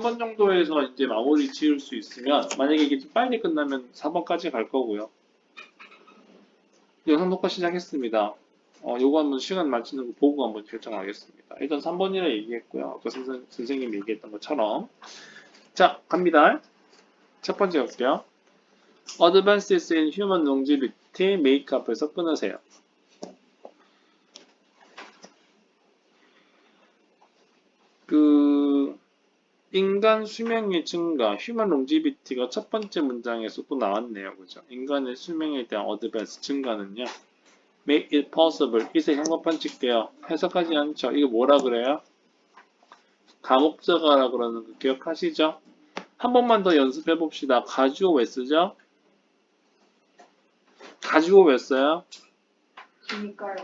3번 정도에서 이제 마무리 지을 수 있으면, 만약에 이게 좀 빨리 끝나면 4번까지 갈 거고요. 영상 녹화 시작했습니다. 요거 한번 시간 맞추는 거 보고 한번 결정하겠습니다. 일단 3번이라 얘기했고요. 아까 선생님이 얘기했던 것처럼. 자, 갑니다. 첫 번째 볼게요. Advances in Human Longevity Makeup에서 끊으세요. 인간 수명의 증가, Human Longevity가 첫 번째 문장에서 또 나왔네요. 그죠? 인간의 수명에 대한 Advance 증가는요. Make it possible. 이세 형법판 칠게요. 해석하지 않죠? 이거 뭐라 그래요? 가목적어라 그러는 거 기억하시죠? 한 번만 더 연습해 봅시다. 가지고 왜 쓰죠? 가지고 왜 써요? 그니까요,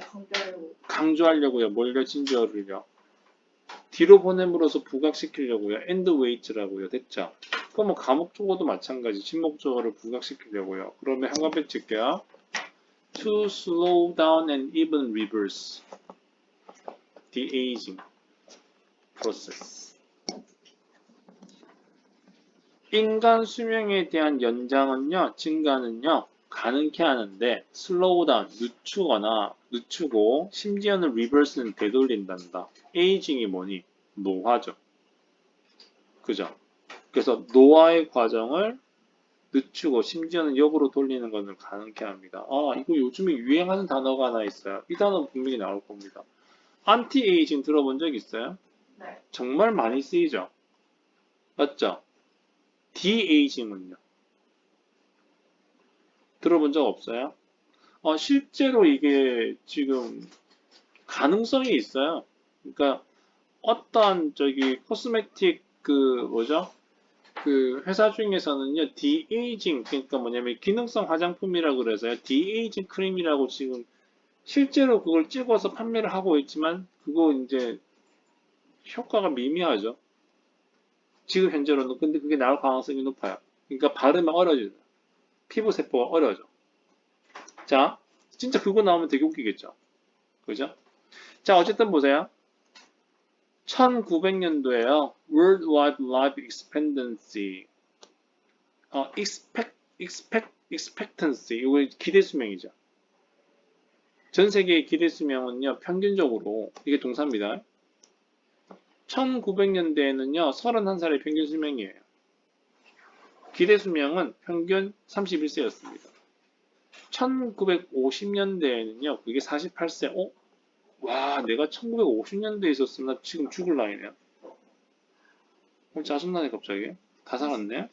강조하려고요. 뭘요? 진저를요. 뒤로 보냄으로써 부각시키려고요. end wait라고요. 됐죠? 그럼 뭐 가목적어도 마찬가지. 진목적어를 부각시키려고요. 그러면 한가백 칠게요. To slow down and even reverse the aging process. 인간 수명에 대한 연장은요, 증가는요, 가능케 하는데 슬로우 다운, 늦추고 심지어는 리버스는 되돌린단다. 에이징이 뭐니? 노화죠. 그죠? 그래서 노화의 과정을 늦추고 심지어는 역으로 돌리는 것을 가능케 합니다. 이거 요즘에 유행하는 단어가 하나 있어요. 이 단어 분명히 나올 겁니다. 안티 에이징 들어본 적 있어요? 네. 정말 많이 쓰이죠? 맞죠? 디에이징은요? 들어본 적 없어요? 실제로 이게 지금 가능성이 있어요. 그러니까 어떤 코스메틱 회사 중에서는요, 디에이징, 그러니까 뭐냐면 기능성 화장품이라고 그래서요, 디에이징 크림이라고 지금 실제로 그걸 찍어서 판매를 하고 있지만, 그거 이제 효과가 미미하죠. 지금 현재로는. 근데 그게 나올 가능성이 높아요. 그러니까 바르면 어려져요. 피부 세포가 어려져. 자, 진짜 그거 나오면 되게 웃기겠죠. 그죠? 자, 어쨌든 보세요. 1900년도에요. Worldwide Life Expectancy. expectancy. 이거 기대 수명이죠. 전 세계의 기대 수명은요, 평균적으로, 이게 동사입니다. 1900년대에는요, 31살의 평균 수명이에요. 기대 수명은 평균 31세였습니다. 1950년대에는요, 그게 48세. 와, 내가 1950년대에 있었으면 나 지금 죽을 나이네요. 짜증나네, 갑자기. 다 살았네.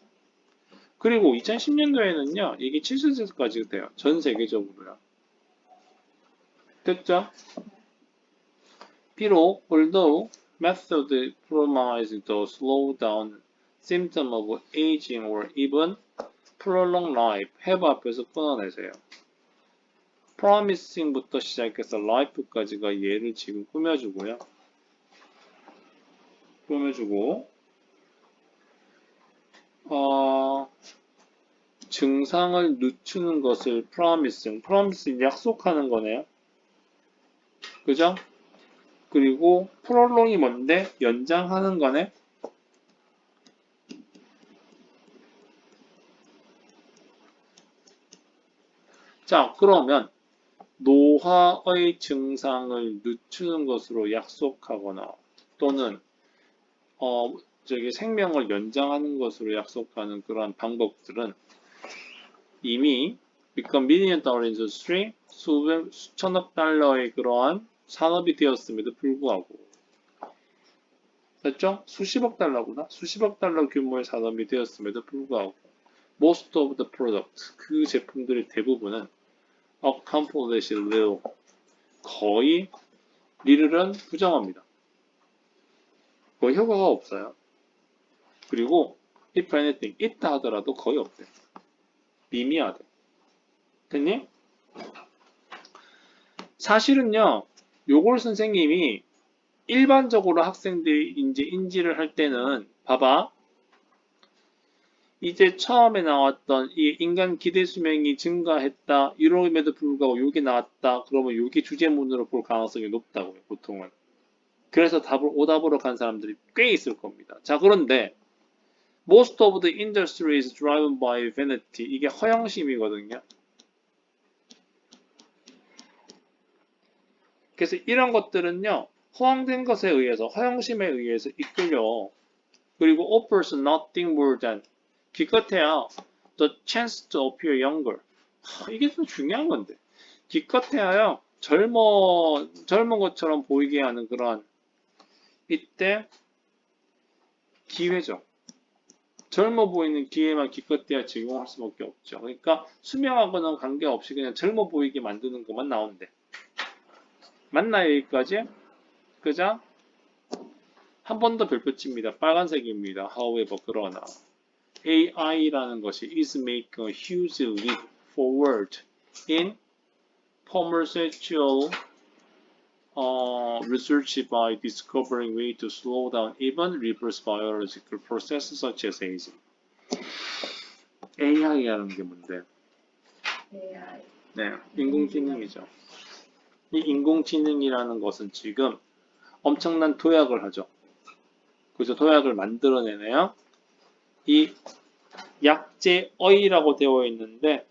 그리고 2010년도에는요, 이게 70세까지 돼요. 전 세계적으로요. 됐죠? 비록, although method promise the slow down symptom of aging or even prolong life, have 앞에서 끊어내세요. promising부터 시작해서 life까지가 얘를 지금 꾸며주고요. 증상을 늦추는 것을 promise 약속하는 거네요. 그죠? 그리고 prolong이 뭔데? 연장하는 거네. 자, 그러면 노화의 증상을 늦추는 것으로 약속하거나 또는 생명을 연장하는 것으로 약속하는 그러한 방법들은 이미 become million dollar industry 수천억 달러의 그러한 산업이 되었음에도 불구하고 됐죠? 수십억 달러구나. 수십억 달러 규모의 산업이 되었음에도 불구하고 most of the product 그 제품들의 대부분은 accomplish little 거의 little은 부정합니다. 거의 효과가 없어요. 그리고 if anything 있다 하더라도 거의 없대. 미미하대. 됐니? 사실은요, 요걸 선생님이 일반적으로 학생들이 이제 인지를 할 때는 봐봐. 이제 처음에 나왔던 이 인간 기대 수명이 증가했다. 이럼에도 불구하고 요게 나왔다. 그러면 요게 주제문으로 볼 가능성이 높다고요. 보통은. 그래서 오답으로 간 사람들이 꽤 있을 겁니다. 자, 그런데 Most of the industry is driven by vanity. 이게 허영심이거든요. 그래서 이런 것들은요, 허황된 것에 의해서, 허영심에 의해서 이끌려. 그리고 offers nothing more than, 기껏해야 the chance to appear younger. 이게 좀 중요한 건데. 기껏해야요, 젊은 것처럼 보이게 하는 그런, 이때, 기회죠. 젊어 보이는 기회만 기껏해야 제공할 수밖에 없죠. 그러니까 수명하고는 관계없이 그냥 젊어 보이게 만드는 것만 나온대. 맞나요, 여기까지? 그죠? 한 번 더 별표 칩니다. 빨간색입니다. However, 그러나 AI라는 것이 is making a huge leap forward in pharmaceutical research by discovering way to slow down even reverse biological processes such as aging. AI라는 게 뭔데? AI. 네, 인공지능이죠. 이 인공지능이라는 것은 지금 엄청난 도약을 하죠. 그래서 도약을 만들어내네요. 이 약제어이라고 되어 있는데,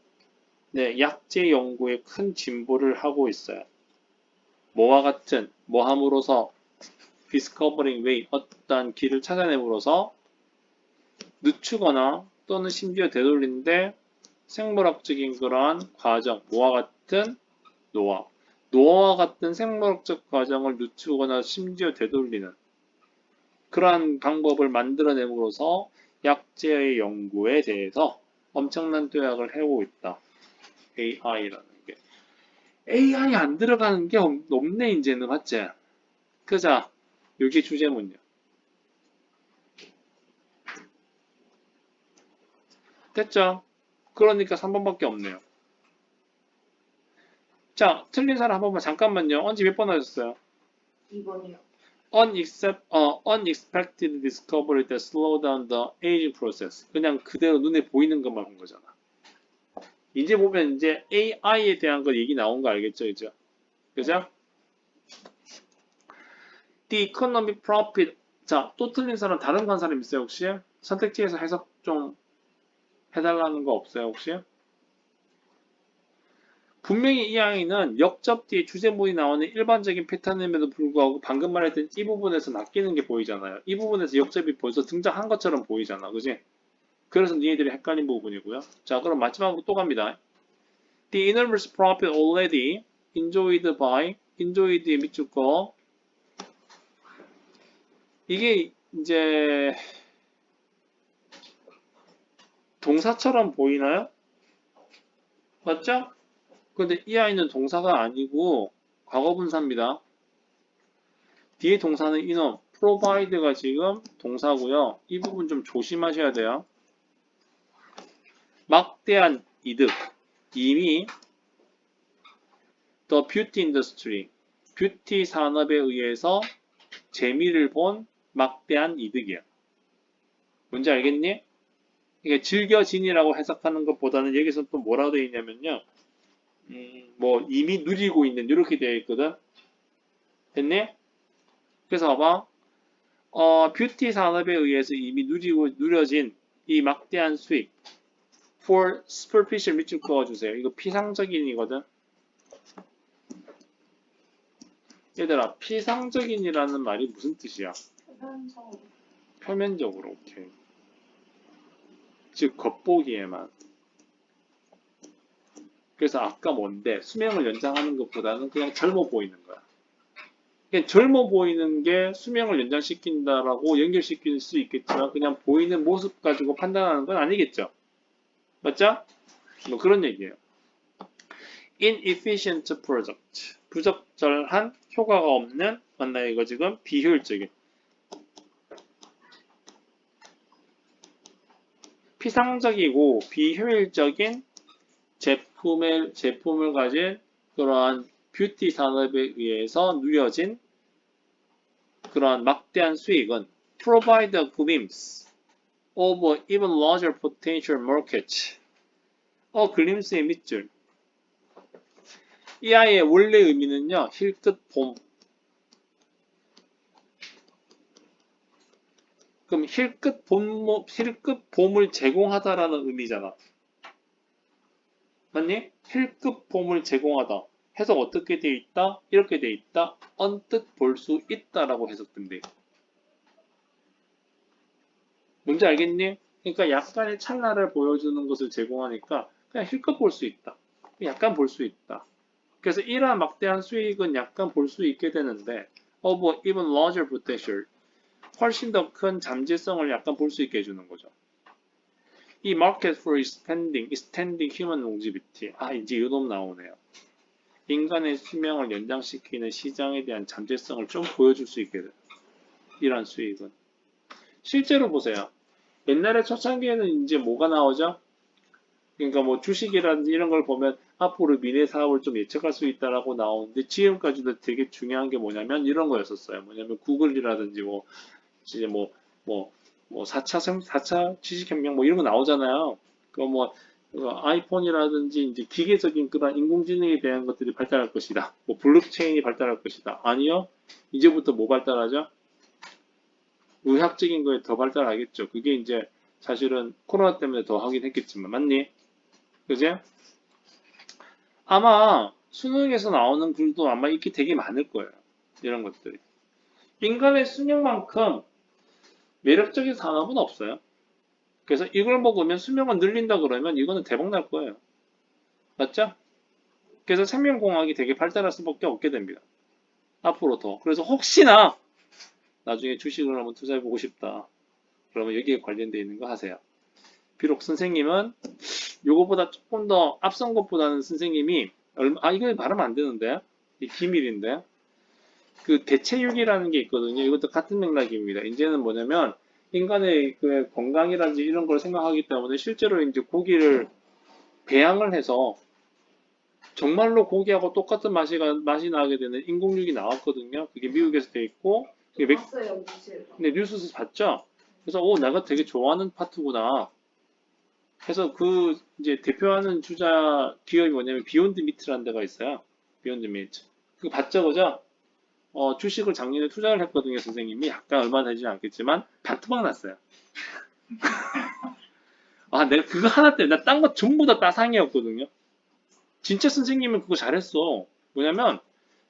네, 약제 연구에 큰 진보를 하고 있어요. 뭐와 같은, 뭐 함으로써 discovering way, 어떤 길을 찾아냄으로써 늦추거나 또는 심지어 되돌리는데 생물학적인 그러한 과정, 뭐와 같은 노화와 같은 생물학적 과정을 늦추거나 심지어 되돌리는 그러한 방법을 만들어냄으로써 약제의 연구에 대해서 엄청난 도약을 해오고 있다. AI라는 게. AI 안 들어가는 게 없네, 이제는, 맞지? 그자, 여기 주제문요. 됐죠? 그러니까 3번밖에 없네요. 자, 틀린 사람 한 번만 잠깐만요. 언제 몇 번 하셨어요? 2번이요. Unexpected discovery that slow down the aging process. 그냥 그대로 눈에 보이는 것만 한 거잖아. 이제 보면 이제 AI에 대한 거 얘기 나온 거 알겠죠, 이제? 그죠? The economic profit. 자, 또 틀린 사람, 다른 간 사람 있어요, 혹시? 선택지에서 해석 좀 해달라는 거 없어요, 혹시? 분명히 이 아이는 역접 뒤에 주제문이 나오는 일반적인 패턴임에도 불구하고 방금 말했던 이 부분에서 낚이는 게 보이잖아요. 이 부분에서 역접이 벌써 등장한 것처럼 보이잖아. 그지? 그래서 니네들이 헷갈린 부분이고요. 자, 그럼 마지막으로 또 갑니다. The enormous profit already enjoyed의 밑줄 거. 이게 이제 동사처럼 보이나요? 맞죠? 근데 이 아이는 동사가 아니고 과거분사입니다. 뒤에 동사는 이놈, provide가 지금 동사고요. 이 부분 좀 조심하셔야 돼요. 막대한 이득. 이미 the beauty industry, 뷰티 산업에 의해서 재미를 본 막대한 이득이야. 뭔지 알겠니? 이게 즐겨진이라고 해석하는 것보다는 여기서 또 뭐라고 되어 있냐면요. 뭐 이미 누리고 있는 이렇게 되어 있거든. 됐니? 그래서 봐봐. 뷰티 산업에 의해서 이미 누려진 이 막대한 수익. for superficial 밑줄 그어주세요. 이거 피상적인이거든. 얘들아, 피상적인이라는 말이 무슨 뜻이야? 표면적으로. 표면적으로, 오케이. 즉, 겉보기에만. 그래서 아까 뭔데? 수명을 연장하는 것보다는 그냥 젊어 보이는 거야. 그냥 젊어 보이는 게 수명을 연장시킨다라고 연결시킬 수 있겠지만 그냥 보이는 모습 가지고 판단하는 건 아니겠죠? 맞죠? 뭐 그런 얘기예요. inefficient project. 부적절한 효과가 없는, 맞나요? 이거 지금 비효율적인. 피상적이고 비효율적인 제품을 가진 그러한 뷰티 산업에 의해서 누려진 그러한 막대한 수익은 provide a glimpse of an even larger potential market. glimpse의 밑줄. 이 아이의 원래 의미는요, 힐끗 봄. 그럼 힐끗 봄을 제공하다라는 의미잖아. 맞니? 힐끗 봄을 제공하다. 해석 어떻게 돼 있다? 이렇게 돼 있다. 언뜻 볼 수 있다라고 해석된대. 뭔지 알겠니? 그러니까 약간의 찰나를 보여주는 것을 제공하니까 그냥 힐끗 볼 수 있다. 약간 볼 수 있다. 그래서 이러한 막대한 수익은 약간 볼 수 있게 되는데 of even larger potential 훨씬 더 큰 잠재성을 약간 볼 수 있게 해주는 거죠. 이 market for extending human longevity. 이제 이 놈 나오네요. 인간의 수명을 연장시키는 시장에 대한 잠재성을 좀 보여줄 수 있게 돼요. 이런 수익은. 실제로 보세요. 옛날에 초창기에는 이제 뭐가 나오죠? 그러니까 뭐 주식이라든지 이런 걸 보면 앞으로 미래 사업을 좀 예측할 수 있다라고 나오는데 지금까지도 되게 중요한 게 뭐냐면 이런 거였었어요. 뭐냐면 구글이라든지 뭐 이제 뭐 4차 지식혁명 뭐 이런 거 나오잖아요. 뭐 아이폰이라든지 이제 기계적인 그런 인공지능에 대한 것들이 발달할 것이다. 뭐 블록체인이 발달할 것이다. 아니요. 이제부터 뭐 발달하죠? 의학적인 거에 더 발달하겠죠. 그게 이제 사실은 코로나 때문에 더 하긴 했겠지만 맞니? 그지? 아마 수능에서 나오는 글도 아마 이게 되게 많을 거예요. 이런 것들이. 인간의 수명만큼 매력적인 산업은 없어요. 그래서 이걸 먹으면 수명을 늘린다 그러면 이거는 대박 날 거예요. 맞죠? 그래서 생명공학이 되게 발달할 수밖에 없게 됩니다. 앞으로 더. 그래서 혹시나 나중에 주식을 한번 투자해보고 싶다. 그러면 여기에 관련되어 있는 거 하세요. 비록 선생님은 요거보다 조금 더 앞선 것보다는 선생님이 이거 말하면 안 되는데 이 기밀인데 그 대체육이라는 게 있거든요. 이것도 같은 맥락입니다. 이제는 뭐냐면 인간의 그 건강이라든지 이런 걸 생각하기 때문에 실제로 이제 고기를 배양을 해서 정말로 고기하고 똑같은 맛이 나게 되는 인공육이 나왔거든요. 그게 미국에서 돼 있고 그게 봤어요, 뉴스에서. 근데 뉴스에서 봤죠? 그래서 내가 되게 좋아하는 파트구나. 해서 그 이제 대표하는 주자 기업이 뭐냐면 비욘드 미트라는 데가 있어요. 비욘드 미트. 그거 봤죠, 그죠? 주식을 작년에 투자를 했거든요, 선생님이. 약간 얼마 되지 않겠지만 반토막 났어요. 내가 그거 하나 때문에 나 딴 거 전부 다 따상이었거든요. 진짜 선생님은 그거 잘했어. 뭐냐면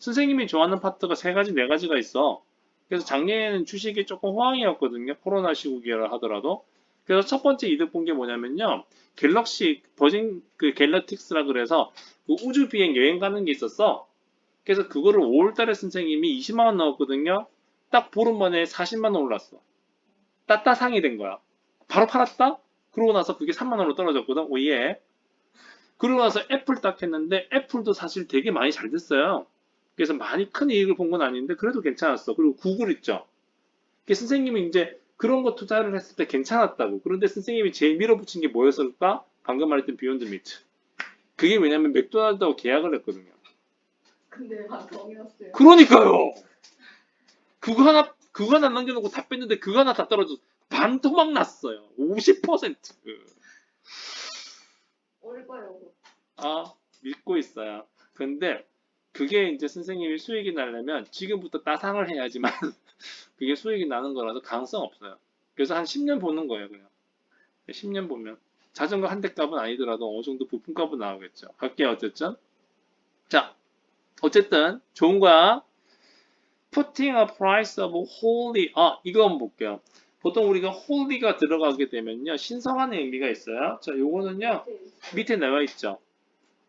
선생님이 좋아하는 파트가 3가지, 4가지가 있어. 그래서 작년에는 주식이 조금 호황이었거든요. 코로나 시국이라 하더라도. 그래서 첫 번째 이득 본 게 뭐냐면요. 갤럭시 버진 그 갤럭틱스라 그래서 그 우주 비행 여행 가는 게 있었어. 그래서 그거를 5월달에 선생님이 20만 원 넣었거든요. 딱 보름 만에 40만 원 올랐어. 따따상이 된 거야. 바로 팔았다? 그러고 나서 그게 3만 원으로 떨어졌거든. 오예. 그러고 나서 애플 딱 했는데 애플도 사실 되게 많이 잘 됐어요. 그래서 많이 큰 이익을 본 건 아닌데 그래도 괜찮았어. 그리고 구글 있죠. 선생님이 이제 그런 거 투자를 했을 때 괜찮았다고. 그런데 선생님이 제일 밀어붙인 게 뭐였을까? 방금 말했던 비욘드 미트. 그게 왜냐면 맥도날드하고 계약을 했거든요. 근데 반성이었어요. 그러니까요. 그거 하나 남겨놓고 다 뺐는데 그거 하나 다 떨어져 반토막 났어요. 50%. 올 거예요. 믿고 있어요. 근데 그게 이제 선생님이 수익이 나려면 지금부터 따상을 해야지만 그게 수익이 나는 거라서 가능성 없어요. 그래서 한 10년 보는 거예요, 그냥. 10년 보면. 자전거 한 대 값은 아니더라도 어느 정도 부품 값은 나오겠죠. 갈게요, 어쨌든. 자, 어쨌든 좋은 거야. Putting a price of wholly. 이거 한번 볼게요. 보통 우리가 wholly가 들어가게 되면요. 신성한 의미가 있어요. 자, 요거는요. 밑에 나와 있죠.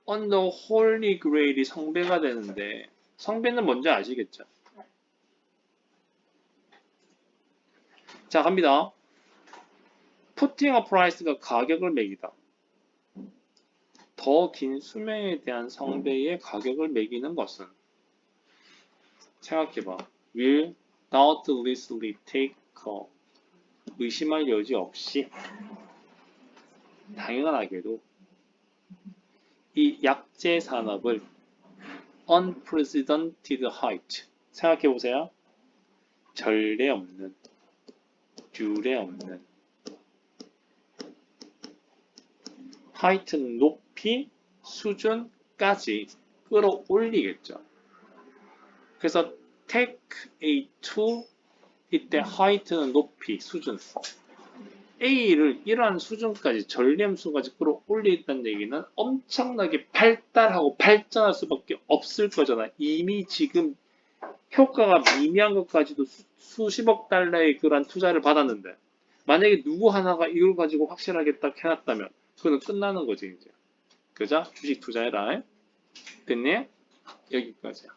On the holy grail이 성배가 되는데 성배는 뭔지 아시겠죠? 자, 갑니다. Putting a price가 가격을 매기다. 더 긴 수명에 대한 성배의 가격을 매기는 것은 생각해봐. Will doubtlessly take a 의심할 여지 없이 당연하게도 이 약재 산업을 unprecedented height 생각해보세요. 전례 없는 듀레 없는 하이트는 높이 수준까지 끌어올리겠죠. 그래서 take a to 이때 하이트는 높이, 수준. A를 이러한 수준까지 전렴수까지 끌어올리겠다는 얘기는 엄청나게 발달하고 발전할 수밖에 없을 거잖아. 이미 지금 효과가 미미한 것까지도 수십억 달러의 그런 투자를 받았는데 만약에 누구 하나가 이걸 가지고 확실하게 딱 해놨다면 그거는 끝나는 거지 이제. 그죠? 주식 투자해라. 됐니? 여기까지야.